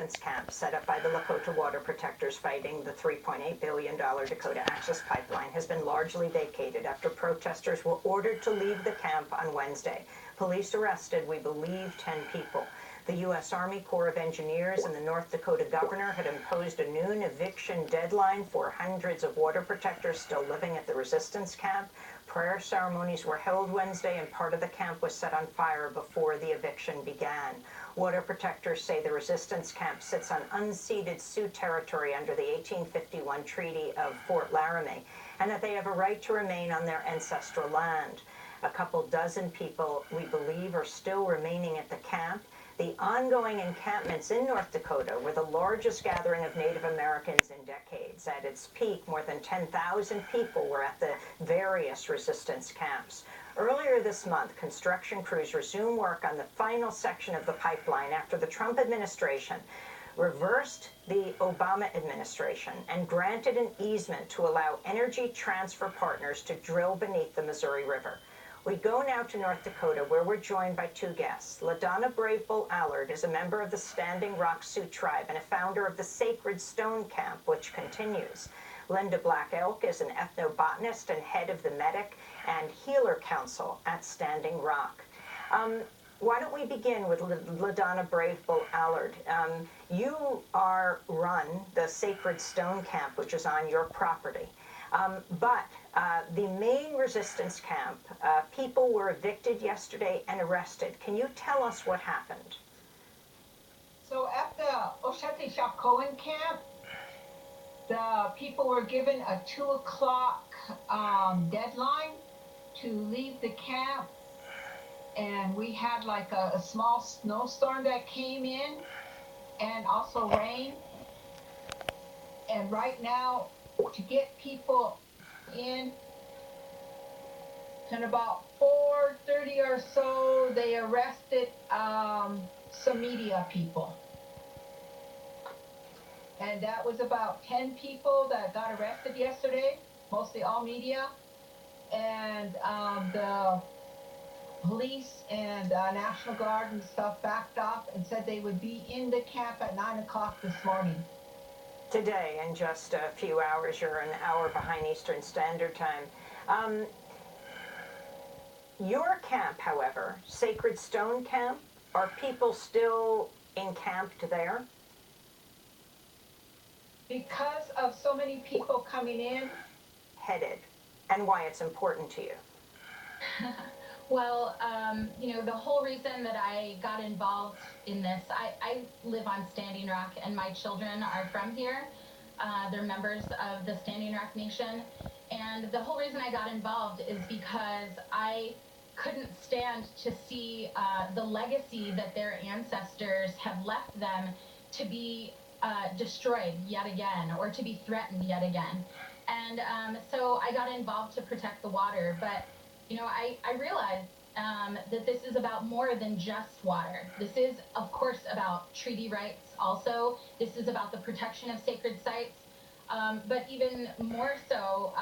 camp set up by the Lakota water protectors fighting the $3.8 billion Dakota Access Pipeline has been largely vacated after protesters were ordered to leave the camp on Wednesday. Police arrested, we believe, 10 people. The U.S. Army Corps of Engineers and the North Dakota governor had imposed a noon eviction deadline for hundreds of water protectors still living at the resistance camp. Prayer ceremonies were held Wednesday and part of the camp was set on fire before the eviction began. Water protectors say the resistance camp sits on unceded Sioux territory under the 1851 Treaty of Fort Laramie and that they have a right to remain on their ancestral land. A couple dozen people, we believe, are still remaining at the camp. The ongoing encampments in North Dakota were the largest gathering of Native Americans in decades. At its peak, more than 10,000 people were at the various resistance camps. Earlier this month, construction crews resumed work on the final section of the pipeline after the Trump administration reversed the Obama administration and granted an easement to allow Energy Transfer Partners to drill beneath the Missouri River. We go now to North Dakota, where we're joined by two guests. LaDonna Brave Bull Allard is a member of the Standing Rock Sioux Tribe and a founder of the Sacred Stone Camp, which continues. Linda Black Elk is an ethnobotanist and head of the Medic and Healer Council at Standing Rock. Why don't we begin with LaDonna Brave Bull Allard? You run the Sacred Stone Camp, which is on your property. But the main resistance camp, people were evicted yesterday and arrested. Can you tell us what happened? So at the Oshete-Shakoan camp, the people were given a 2 o'clock deadline to leave the camp. And we had like a small snowstorm that came in and also rain. And right now, to get people in, and about 4:30 or so, they arrested some media people. And that was about 10 people that got arrested yesterday, mostly all media. And the police and National Guard and stuff backed off and said they would be in the camp at 9 o'clock this morning. Today, in just a few hours, you're an hour behind Eastern Standard Time. Your camp, however, Sacred Stone Camp, are people still encamped there? Because of so many people coming in. Headed, and why it's important to you. Well, the whole reason that I got involved in this, I live on Standing Rock and my children are from here. They're members of the Standing Rock Nation. And the whole reason I got involved is because I couldn't stand to see the legacy that their ancestors have left them to be destroyed yet again or to be threatened yet again. And so I got involved to protect the water. But I realized that this is about more than just water. This is, of course, about treaty rights also. This is about the protection of sacred sites. But even more so,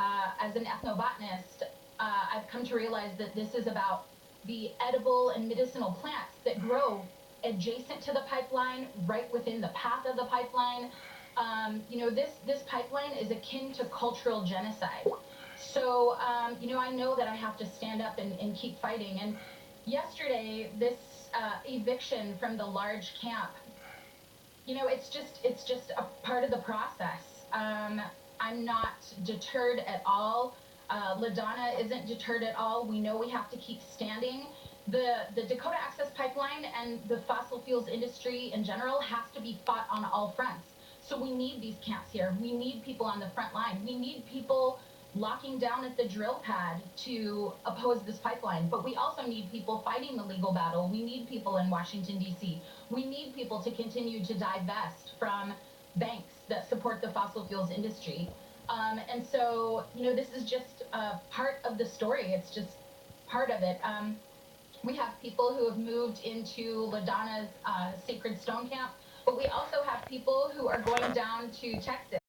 as an ethnobotanist, I've come to realize that this is about the edible and medicinal plants that grow adjacent to the pipeline, right within the path of the pipeline. This pipeline is akin to cultural genocide. So, I know that I have to stand up and keep fighting. And yesterday, this eviction from the large camp, it's just a part of the process. I'm not deterred at all. LaDonna isn't deterred at all. We know we have to keep standing. The Dakota Access Pipeline and the fossil fuels industry in general has to be fought on all fronts. So we need these camps here. We need people on the front line. We need people locking down at the drill pad to oppose this pipeline. But we also need people fighting the legal battle. We need people in Washington, D.C. We need people to continue to divest from banks that support the fossil fuels industry. And so, this is just part of the story. It's just part of it. We have people who have moved into LaDonna's Sacred Stone Camp, but we also have people who are going down to Texas.